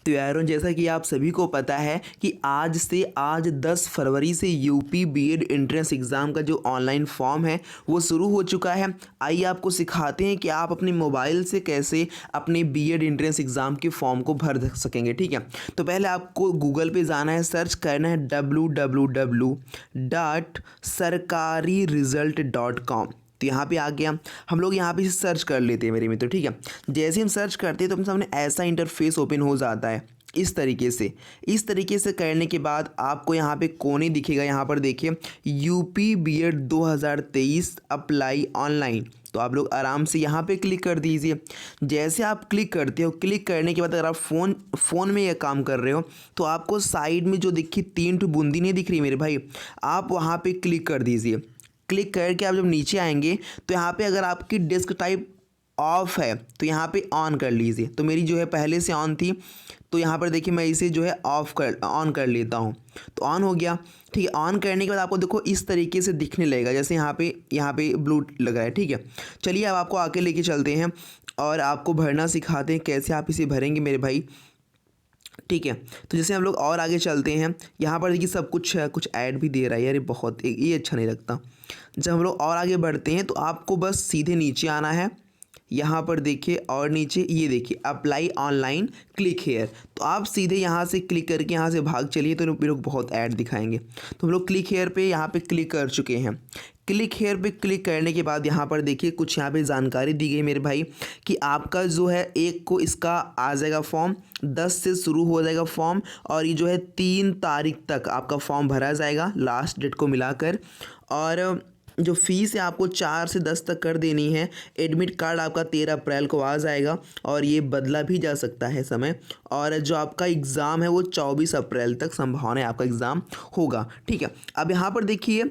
तो यारों, जैसा कि आप सभी को पता है कि आज 10 फरवरी से यूपी बीएड एंट्रेंस एग्ज़ाम का जो ऑनलाइन फॉर्म है वो शुरू हो चुका है। आइए आपको सिखाते हैं कि आप अपने मोबाइल से कैसे अपने बीएड एंट्रेंस एग्ज़ाम के फॉर्म को भर सकेंगे। ठीक है, तो पहले आपको गूगल पे जाना है, सर्च करना है www.sarkariresult.com। तो यहाँ पे आ गया, हम लोग यहाँ पे सर्च कर लेते हैं मेरे मित्र। ठीक है, जैसे हम सर्च करते हैं तो अपने सामने ऐसा इंटरफेस ओपन हो जाता है इस तरीके से करने के बाद आपको यहाँ पे कोने दिखेगा, यहाँ पर देखिए यूपी बीएड 2023 अप्लाई ऑनलाइन। तो आप लोग आराम से यहाँ पे क्लिक कर दीजिए। जैसे आप क्लिक करते हो, क्लिक करने के बाद अगर आप फ़ोन में यह काम कर रहे हो तो आपको साइड में जो दिखी 3 ठो बूंदी नहीं दिख रही मेरे भाई, आप वहाँ पे क्लिक कर दीजिए। क्लिक करके आप जब नीचे आएंगे तो यहाँ पे अगर आपकी डिस्क टाइप ऑफ है तो यहाँ पे ऑन कर लीजिए। तो मेरी जो है पहले से ऑन थी, तो यहाँ पर देखिए मैं इसे जो है ऑन कर लेता हूँ। तो ऑन हो गया। ठीक है, ऑन करने के बाद आपको देखो इस तरीके से दिखने लगेगा, जैसे यहाँ पे ब्लू लगा है। ठीक है, चलिए अब आपको आके लेके चलते हैं और आपको भरना सिखाते हैं कैसे आप इसे भरेंगे मेरे भाई। ठीक है, तो जैसे हम लोग और आगे चलते हैं, यहाँ पर देखिए सब कुछ ऐड भी दे रहा है यार, ये बहुत ये अच्छा नहीं लगता। जब हम लोग और आगे बढ़ते हैं तो आपको बस सीधे नीचे आना है, यहाँ पर देखिए और नीचे ये देखिए अप्लाई ऑनलाइन क्लिक हेयर। तो आप सीधे यहाँ से क्लिक करके यहाँ से भाग चलिए, तो ये लोग बहुत ऐड दिखाएंगे। तो हम लोग क्लिक हेयर पे यहाँ पे क्लिक कर चुके हैं। क्लिक हेयर पे क्लिक करने के बाद यहाँ पर देखिए कुछ यहाँ पे जानकारी दी गई मेरे भाई कि आपका जो है 1 को इसका आ जाएगा फॉर्म, 10 से शुरू हो जाएगा फॉर्म और ये जो है 3 तारीख तक आपका फॉर्म भरा जाएगा लास्ट डेट को मिलाकर। और जो फ़ीस है आपको 4 से 10 तक कर देनी है। एडमिट कार्ड आपका 13 अप्रैल को आ जाएगा और ये बदला भी जा सकता है समय। और जो आपका एग्ज़ाम है वो 24 अप्रैल तक संभावना है आपका एग्ज़ाम होगा। ठीक है, अब यहाँ पर देखिए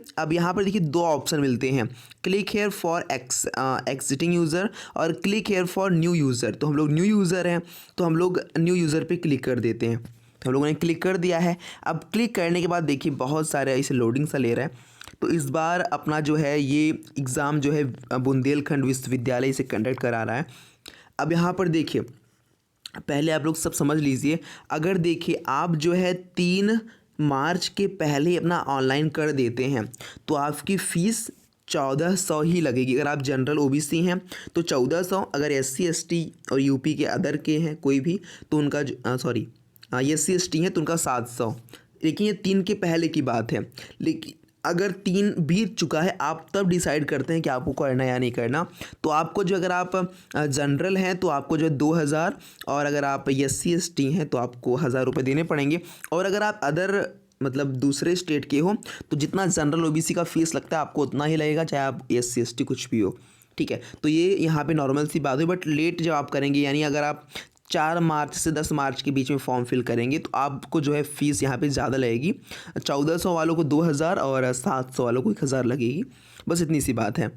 2 ऑप्शन मिलते हैं, click here for existing user और click here for new user. तो हम लोग न्यू यूज़र हैं तो हम लोग न्यू यूज़र पे क्लिक कर देते हैं। तो हम लोगों ने क्लिक कर दिया है। अब क्लिक करने के बाद देखिए बहुत सारे इसे लोडिंग सा ले रहा है। तो इस बार अपना जो है ये एग्ज़ाम जो है बुंदेलखंड विश्वविद्यालय से कंडक्ट करा रहा है। अब यहाँ पर देखिए पहले आप लोग सब समझ लीजिए, अगर देखिए आप जो है 3 मार्च के पहले अपना ऑनलाइन कर देते हैं तो आपकी फ़ीस 1400 ही लगेगी। अगर आप जनरल ओबीसी हैं तो 1400, अगर SC ST और यूपी के अदर के हैं कोई भी तो उनका SC ST है तो उनका 700। लेकिन ये 3 के पहले की बात है। लेकिन अगर 3 बीत चुका है आप तब डिसाइड करते हैं कि आपको करना या नहीं करना। तो आपको जो, अगर आप जनरल हैं तो आपको जो है 2000, और अगर आप SC ST हैं तो आपको 1000 रुपये देने पड़ेंगे। और अगर आप अदर मतलब दूसरे स्टेट के हो तो जितना जनरल ओबीसी का फीस लगता है आपको उतना ही लगेगा, चाहे आप SC ST कुछ भी हो। ठीक है, तो ये यहाँ पे नॉर्मल सी बात है। बट लेट जब आप करेंगे, यानी अगर आप 4 मार्च से 10 मार्च के बीच में फॉर्म फिल करेंगे तो आपको जो है फ़ीस यहाँ पे ज़्यादा लगेगी। 1400 वालों को 2000 और 700 वालों को 1000 लगेगी। बस इतनी सी बात है।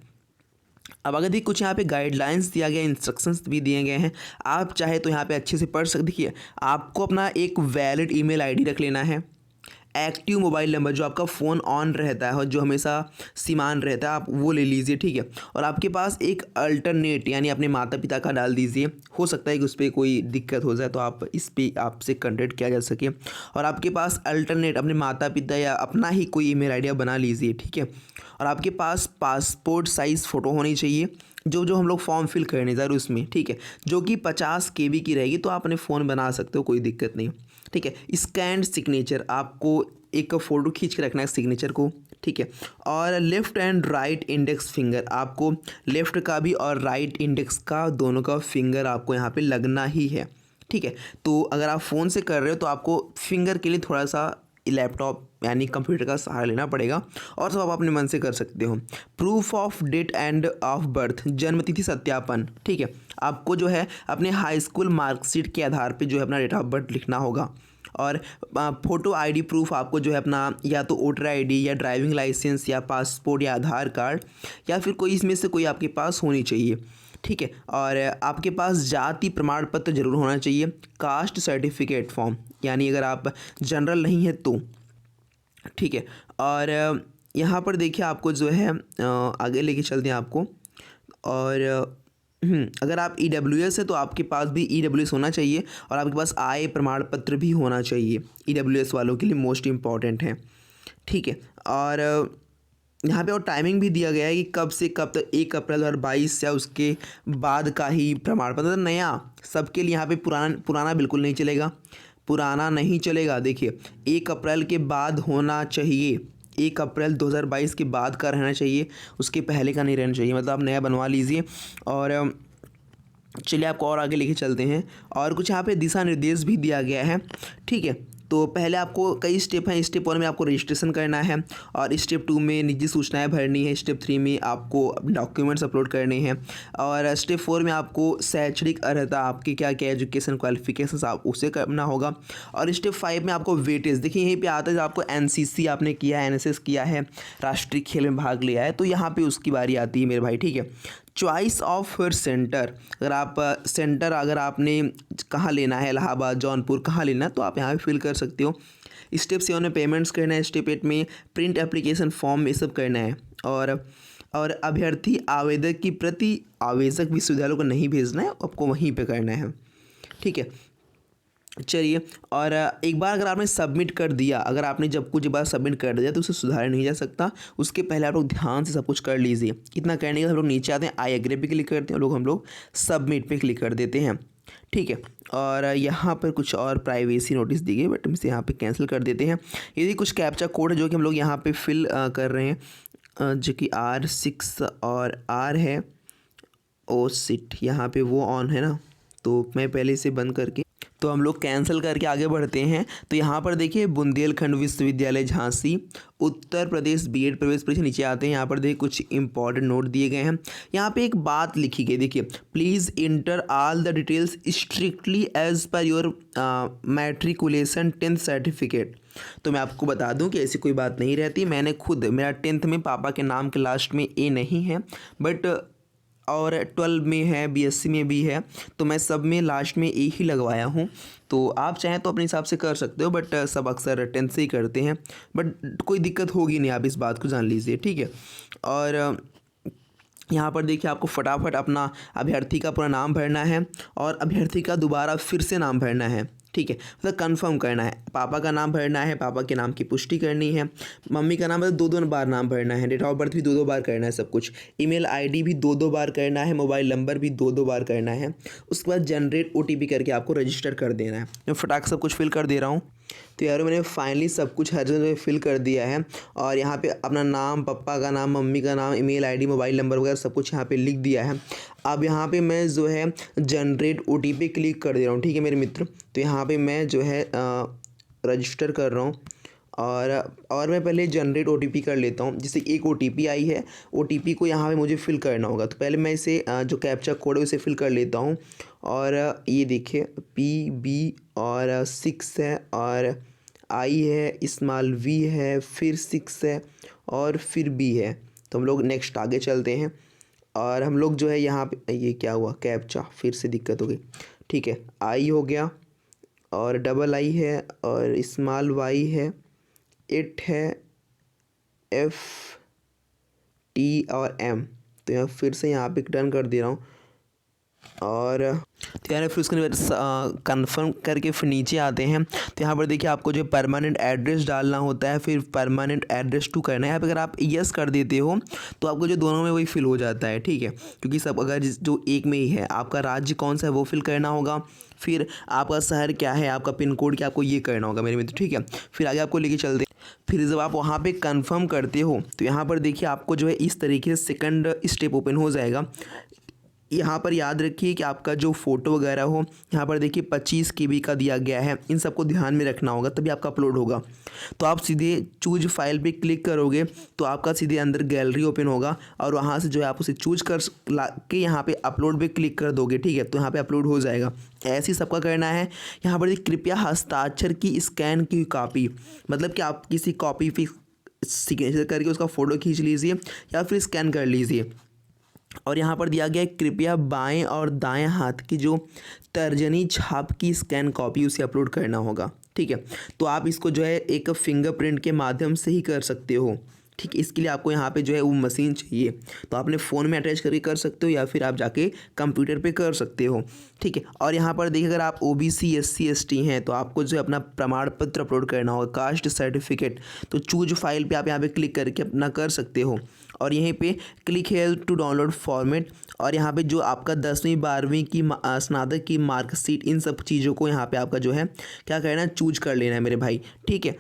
अब अगर देखिए कुछ यहाँ पे गाइडलाइंस दिया गया, इंस्ट्रक्शंस भी दिए गए हैं, आप चाहे तो यहाँ पे अच्छे से पढ़ सकते। देखिए आपको अपना एक वैलिड ईमेल आईडी रख लेना है, एक्टिव मोबाइल नंबर जो आपका फ़ोन ऑन रहता है और जो हमेशा सीमान रहता है आप वो ले लीजिए। ठीक है, और आपके पास एक अल्टरनेट यानी अपने माता पिता का डाल दीजिए। हो सकता है कि उस पर कोई दिक्कत हो जाए तो आप इस पर आपसे कंटेक्ट किया जा सके। और आपके पास अल्टरनेट अपने माता पिता या अपना ही कोई ईमेल आईडी बना लीजिए। ठीक है, और आपके पास पासपोर्ट साइज़ फ़ोटो होनी चाहिए जो हम लोग फॉर्म फिल करने जा रहे हैं उसमें। ठीक है, जो कि 50 KB की रहेगी, तो आप अपने फ़ोन बना सकते हो, कोई दिक्कत नहीं। ठीक है, स्कैन्ड सिग्नेचर, आपको एक फ़ोटो खींच के रखना है सिग्नेचर को। ठीक है, और left and right index finger, आपको लेफ़्ट का भी और राइट इंडेक्स का दोनों का फिंगर आपको यहाँ पे लगना ही है। ठीक है, तो अगर आप फ़ोन से कर रहे हो तो आपको फिंगर के लिए थोड़ा सा लैपटॉप यानी कंप्यूटर का सहारा लेना पड़ेगा, और सब आप अपने मन से कर सकते हो। Proof of date and of birth, जन्म तिथि सत्यापन। ठीक है, आपको जो है अपने हाई स्कूल मार्कशीट के आधार पे जो है अपना डेट ऑफ बर्थ लिखना होगा। और फ़ोटो आईडी प्रूफ आपको जो है अपना या तो वोटर आईडी या ड्राइविंग लाइसेंस या पासपोर्ट या आधार कार्ड या फिर कोई इसमें से कोई आपके पास होनी चाहिए। ठीक है, और आपके पास जाति प्रमाण पत्र जरूर होना चाहिए। कास्ट सर्टिफिकेट फॉर्म, यानी अगर आप जनरल नहीं हैं तो। ठीक है, और यहाँ पर देखिए आपको जो है आगे लेके चलते हैं आपको। और अगर आप EWS है तो आपके पास भी EWS होना चाहिए और आपके पास आय प्रमाण पत्र भी होना चाहिए। EWS वालों के लिए मोस्ट इम्पॉर्टेंट है, ठीक है। और यहाँ पे और टाइमिंग भी दिया गया है कि कब से कब तक, 1 अप्रैल 2022 या उसके बाद का ही प्रमाण पत्र नया सबके लिए। यहाँ पे पुराना बिल्कुल नहीं चलेगा, पुराना नहीं चलेगा। देखिए 1 अप्रैल के बाद होना चाहिए, 1 अप्रैल 2022 के बाद का रहना चाहिए, उसके पहले का नहीं रहना चाहिए। मतलब आप नया बनवा लीजिए। और चलिए आपको और आगे लेके चलते हैं। और कुछ यहाँ पे दिशा निर्देश भी दिया गया है, ठीक है। तो पहले आपको कई स्टेप हैं। स्टेप 1 में आपको रजिस्ट्रेशन करना है और स्टेप 2 में निजी सूचनाएं भरनी है। स्टेप 3 में आपको डॉक्यूमेंट्स अपलोड करने हैं और स्टेप 4 में आपको शैक्षणिक अर्हता, आपकी क्या क्या एजुकेशन क्वालिफिकेशंस, आप उसे करना होगा। और स्टेप 5 में आपको वेटेज, देखिए यहीं पे आता है आपको NCC आपने किया है, NSS किया है, राष्ट्रीय खेल में भाग लिया है, तो यहाँ पर उसकी बारी आती है मेरे भाई, ठीक है। चॉइस ऑफ सेंटर, अगर आप सेंटर अगर आपने कहाँ लेना है, इलाहाबाद, जौनपुर, कहाँ लेना है, तो आप यहाँ पे फिल कर सकते हो। स्टेप 7 में पेमेंट्स करना है। स्टेप 8 में प्रिंट एप्लीकेशन फॉर्म ये सब करना है। और अभ्यर्थी आवेदक की प्रति आवेदक विश्वविद्यालय को नहीं भेजना है, आपको वहीं पे करना है, ठीक है। चलिए, और एक बार अगर आपने सबमिट कर दिया, अगर आपने जब कुछ बार सबमिट कर दिया तो उसे सुधारा नहीं जा सकता। उसके पहले आप लोग ध्यान से सब कुछ कर लीजिए। इतना करने के बाद हम लोग नीचे आते हैं, आई एग्री पे क्लिक करते हैं, हम लोग सबमिट पे क्लिक कर देते हैं, ठीक है। और यहाँ पर कुछ और प्राइवेसी नोटिस दी गई, बट हम इसे यहाँ पे कैंसिल कर देते हैं। यदि कुछ कैप्चा कोड है जो कि हम लोग यहाँ पे फिल कर रहे हैं, जो कि R6 और R है। ओ सिट, यहाँ पे वो ऑन है ना, तो मैं पहले इसे बंद करके, तो हम लोग कैंसिल करके आगे बढ़ते हैं। तो यहाँ पर देखिए बुंदेलखंड विश्वविद्यालय झांसी, उत्तर प्रदेश B.Ed प्रवेश परीक्षा, नीचे आते हैं। यहाँ पर देखिए कुछ इंपॉर्टेंट नोट दिए गए हैं। यहाँ पे एक बात लिखी गई, देखिए please enter all the details strictly as per your matriculation 10th certificate. तो मैं आपको बता दूं कि ऐसी कोई बात नहीं रहती। मैंने खुद, मेरा 10th में पापा के नाम के लास्ट में A नहीं है, बट और 12 में है, BSc में भी है, तो मैं सब में लास्ट में A ही लगवाया हूँ। तो आप चाहें तो अपने हिसाब से कर सकते हो, बट सब अक्सर 10th से ही करते हैं, बट कोई दिक्कत होगी नहीं, आप इस बात को जान लीजिए, ठीक है। और यहाँ पर देखिए आपको फटाफट अपना अभ्यर्थी का पूरा नाम भरना है और अभ्यर्थी का दोबारा फिर से नाम भरना है, ठीक है। मतलब कंफर्म करना है, पापा का नाम भरना है, पापा के नाम की पुष्टि करनी है, मम्मी का नाम मतलब 2-2 बार नाम भरना है, डेट ऑफ बर्थ भी 2-2 बार करना है, सब कुछ, ईमेल ID भी 2-2 बार करना है, मोबाइल नंबर भी 2-2 बार करना है। उसके बाद जनरेट OTP करके आपको रजिस्टर कर देना है। मैं फटाक सब कुछ फिल कर दे रहा हूँ। तो यार मैंने फाइनली सब कुछ हर जगह फिल कर दिया है और यहाँ पे अपना नाम, पापा का नाम, मम्मी का नाम, ईमेल ID, मोबाइल नंबर वगैरह सब कुछ यहाँ पे लिख दिया है। अब यहाँ पे मैं जो है जनरेट OTP क्लिक कर दे रहा हूँ, ठीक है मेरे मित्र। तो यहाँ पे मैं जो है रजिस्टर कर रहा हूँ और मैं पहले जनरेट OTP कर लेता हूँ। जैसे एक OTP आई है, OTP को यहाँ पे मुझे फिल करना होगा। तो पहले मैं इसे जो कैप्चा कोड है उसे फिल कर लेता हूँ। और ये देखिए PB और 6 है और I है, स्मॉल V है, फिर 6 है और फिर B है। तो हम लोग नेक्स्ट आगे चलते हैं और हम लोग जो है यहाँ पे, ये क्या हुआ, कैप्चा फिर से दिक्कत हो गई, ठीक है। I हो गया और डबल I है और स्मॉल Y है, 8 है, F T और M। तो यहाँ फिर से यहाँ पे डन कर दे रहा हूँ और तो यार फिर उसके बाद कन्फर्म करके फिर नीचे आते हैं। तो यहाँ पर देखिए आपको जो परमानेंट एड्रेस डालना होता है, फिर परमानेंट एड्रेस टू करना है। यहाँ पे अगर आप यस कर देते हो तो आपको जो दोनों में वही फिल हो जाता है, ठीक है, क्योंकि सब अगर जो एक में ही है, आपका राज्य कौन सा है वो फिल करना होगा, फिर आपका शहर क्या है, आपका पिन कोड क्या, आपको ये करना होगा मेरे मित्र, ठीक है। फिर आगे आपको लेके चलते हैं। फिर जब आप वहाँ पे कंफर्म करते हो तो यहाँ पर देखिए आपको जो है इस तरीके से सेकंड स्टेप ओपन हो जाएगा। यहाँ पर याद रखिए कि आपका जो फ़ोटो वगैरह हो, यहाँ पर देखिए 25 KB का दिया गया है, इन सबको ध्यान में रखना होगा तभी आपका अपलोड होगा। तो आप सीधे चूज फाइल पे क्लिक करोगे तो आपका सीधे अंदर गैलरी ओपन होगा और वहाँ से जो है आप उसे चूज कर ला के यहाँ पे अपलोड पे क्लिक कर दोगे, ठीक है। तो यहाँ पे अपलोड हो जाएगा। ऐसे ही सबका करना है। यहाँ पर कृपया हस्ताक्षर की स्कैन की कॉपी, मतलब कि आप किसी कॉपी पे सिग्नेचर करके उसका फ़ोटो खींच लीजिए या फिर स्कैन कर लीजिए। और यहाँ पर दिया गया है कृपया बाएं और दाएं हाथ की जो तर्जनी छाप की स्कैन कॉपी उसे अपलोड करना होगा, ठीक है। तो आप इसको जो है एक फिंगरप्रिंट के माध्यम से ही कर सकते हो, ठीक है। इसके लिए आपको यहाँ पे जो है वो मशीन चाहिए, तो आपने फ़ोन में अटैच करके कर सकते हो या फिर आप जाके कंप्यूटर पे कर सकते हो, ठीक है। और यहाँ पर देखिए, अगर आप OBC SC ST हैं तो आपको जो है अपना प्रमाण पत्र अपलोड करना होगा, कास्ट सर्टिफिकेट। तो चूज फाइल पे आप यहाँ पे क्लिक करके अपना कर सकते हो और यहीं पे click here to download format. और यहाँ पे जो आपका 10वीं 12वीं की स्नातक की मार्कशीट, इन सब चीज़ों को यहाँ पे आपका जो है क्या करना है, चूज कर लेना है मेरे भाई, ठीक है।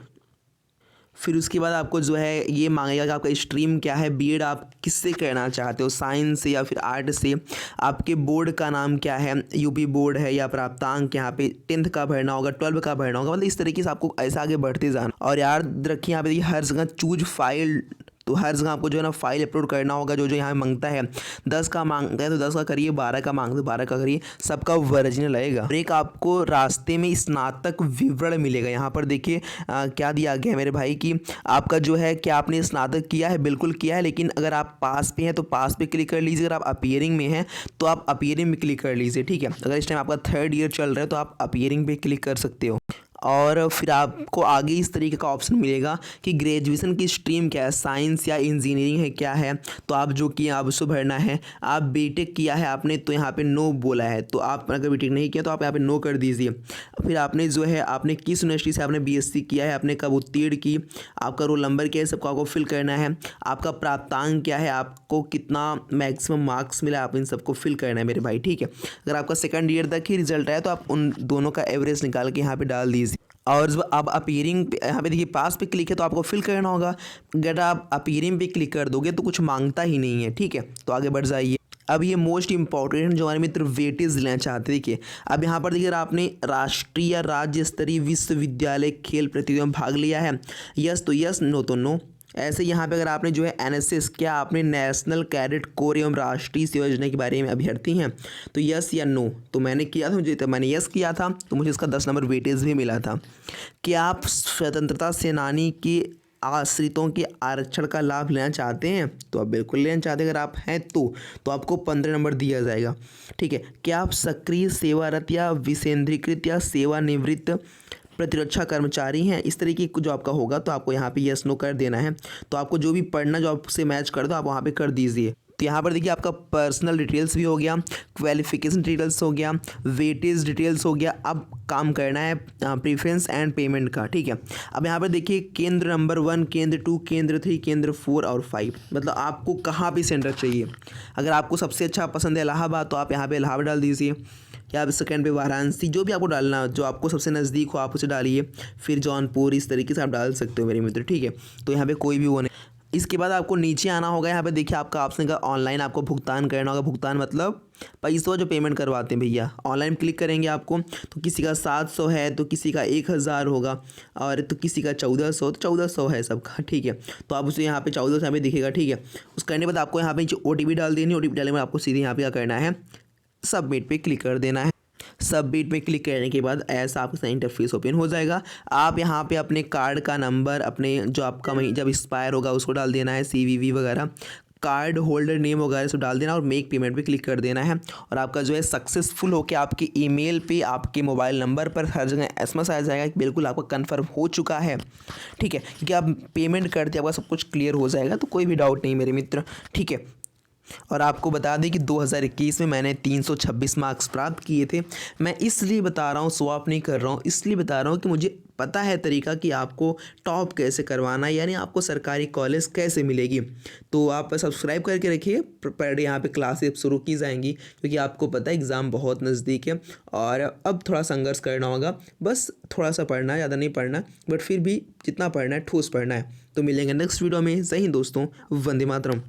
फिर उसके बाद आपको जो है ये मांगेगा कि आपका स्ट्रीम क्या है, बीएड आप किससे करना चाहते हो, साइंस से या फिर आर्ट से, आपके बोर्ड का नाम क्या है, यूपी बोर्ड है या प्राप्तांक, यहाँ पे 10th का भरना होगा, 12th का भरना होगा। मतलब इस तरीके से आपको ऐसा आगे बढ़ते जाना। और याद रखिए यहाँ पे देखिए हर जगह चूज फाइल, तो हर जगह आपको जो है ना फाइल अपलोड करना होगा। जो जो यहाँ मांगता है 10 का मांगता है तो 10 का करिए, 12 का मांगता है 12 का करिए, सबका ओरिजिनल आएगा। और एक आपको रास्ते में स्नातक विवरण मिलेगा। यहाँ पर देखिए क्या दिया गया है मेरे भाई कि आपका जो है क्या आपने स्नातक किया है, बिल्कुल किया है। लेकिन अगर आप पास पे हैं तो पास पे क्लिक कर लीजिए, अगर आप अपीयरिंग में हैं तो आप अपीयरिंग में क्लिक कर लीजिए, ठीक है। अगर इस टाइम आपका 3rd ईयर चल रहा है तो आप अपीयरिंग पे क्लिक कर सकते हो। और फिर आपको आगे इस तरीके का ऑप्शन मिलेगा कि ग्रेजुएशन की स्ट्रीम क्या है, साइंस या इंजीनियरिंग है, क्या है। तो आप जो किया आप उसको भरना है। आप बीटेक किया है आपने तो यहाँ पे नो बोला है, तो आप अगर बीटेक नहीं किया तो आप यहाँ पे नो कर दीजिए। फिर आपने जो है आपने किस यूनिवर्सिटी से आपने BSc किया है, आपने कब उत्तीर्ण की, आपका रोल नंबर क्या है, सबको आपको फिल करना है। आपका प्राप्तांक क्या है, आपको कितना मैक्सिमम मार्क्स मिला, आप इन सबको फिल करना है मेरे भाई, ठीक है। अगर आपका 2nd ईयर तक ही रिजल्ट आया तो आप उन दोनों का एवरेज निकाल के यहाँ पे डाल दीजिए। और जब आप अपीयरिंग पे यहाँ पे देखिए पास पे क्लिक है तो आपको फिल करना होगा। अगर आप अपीयरिंग पे क्लिक कर दोगे तो कुछ मांगता ही नहीं है, ठीक है। तो आगे बढ़ जाइए। अब ये मोस्ट इंपॉर्टेंट जो हमारे मित्र वेटेज लेना चाहते हैं, देखिए अब यहाँ पर देखिए आपने राष्ट्रीय या राज्य स्तरीय विश्वविद्यालय खेल प्रतियोगिता में भाग लिया है, यस तो यस, नो तो नो। ऐसे यहाँ पे अगर आपने जो है NSS, क्या आपने नेशनल कैडेट कोर एवं राष्ट्रीय सेवा योजना के बारे में अभ्यर्थी हैं, तो यस या नो। तो मैंने किया था, मुझे तो मैंने यस किया था तो मुझे इसका 10 नंबर वेटेज भी मिला था। क्या आप स्वतंत्रता सेनानी के आश्रितों के आरक्षण का लाभ लेना चाहते हैं, तो आप बिल्कुल लेना चाहते हैं। अगर आप हैं तो आपको 15 नंबर दिया जाएगा, ठीक है। क्या आप सक्रिय सेवारत या विकेंद्रीकृत या सेवानिवृत्त प्रतिरक्षा कर्मचारी हैं, इस तरीके जो आपका होगा तो आपको यहाँ पे यस नो कर देना है। तो आपको जो भी पढ़ना जो आपसे मैच कर दो आप वहाँ पे कर दीजिए। तो यहाँ पर देखिए आपका पर्सनल डिटेल्स भी हो गया, क्वालिफिकेशन डिटेल्स हो गया, वेटेज डिटेल्स हो गया। अब काम करना है प्रेफरेंस एंड पेमेंट का, ठीक है। अब यहाँ पर देखिए केंद्र नंबर 1, केंद्र 2, केंद्र 3, केंद्र 4 और 5, मतलब आपको कहाँ पे सेंटर चाहिए। अगर आपको सबसे अच्छा पसंद है इलाहाबाद तो आप यहाँ पे इलाहाबाद डाल दीजिए, या 2nd पे वाराणसी, जो भी आपको डालना जो आपको सबसे नज़दीक हो आप उसे डालिए। फिर जौनपुर, इस तरीके से आप डाल सकते हो मेरे मित्र, ठीक है। तो यहाँ पे कोई भी वो नहीं। इसके बाद आपको नीचे आना होगा। यहाँ पे देखिए आपका ऑप्शन का ऑनलाइन आपको भुगतान करना होगा। भुगतान मतलब पैसों जो पेमेंट करवाते हैं भैया, ऑनलाइन क्लिक करेंगे आपको तो किसी का 700 है तो किसी का 1000 होगा, और तो किसी का 1400, तो 1400 है सबका, ठीक है। तो आप उसे यहाँ पे 1400 यहाँ पे दिखेगा, ठीक है। उस करने के बाद आपको यहाँ पे OTP डाल देनी है। OTP डालने के बाद आपको सीधे यहाँ पे क्या करना है, सबमिट पे क्लिक कर देना है। सबमिट में क्लिक करने के बाद ऐसा आपका इंटरफेस ओपन हो जाएगा। आप यहाँ पे अपने कार्ड का नंबर, अपने जो आपका जब एक्सपायर होगा उसको डाल देना है, CVV वगैरह, कार्ड होल्डर नेम वगैरह सब डाल देना और मेक पेमेंट पे क्लिक कर देना है। और आपका जो है सक्सेसफुल होकर आपके ईमेल पे, आपके मोबाइल नंबर पर हर जगह SMS आ जाएगा कि बिल्कुल आपका कन्फर्म हो चुका है, ठीक है। क्योंकि आप पेमेंट करते आपका सब कुछ क्लियर हो जाएगा, तो कोई भी डाउट नहीं मेरे मित्र, ठीक है। और आपको बता दें कि 2021 में मैंने 326 मार्क्स प्राप्त किए थे। मैं इसलिए बता रहा हूँ, शो ऑफ नहीं कर रहा हूँ, इसलिए बता रहा हूँ कि मुझे पता है तरीका कि आपको टॉप कैसे करवाना है, यानी आपको सरकारी कॉलेज कैसे मिलेगी। तो आप सब्सक्राइब करके रखिए, पर डे यहाँ पे क्लासेस शुरू की जाएंगी, क्योंकि आपको पता है एग्ज़ाम बहुत नज़दीक है और अब थोड़ा संघर्ष करना होगा। बस थोड़ा सा पढ़ना है, ज़्यादा नहीं पढ़ना, बट फिर भी जितना पढ़ना है ठोस पढ़ना है। तो मिलेंगे नेक्स्ट वीडियो में। जय हिंद दोस्तों, वंदे मातरम।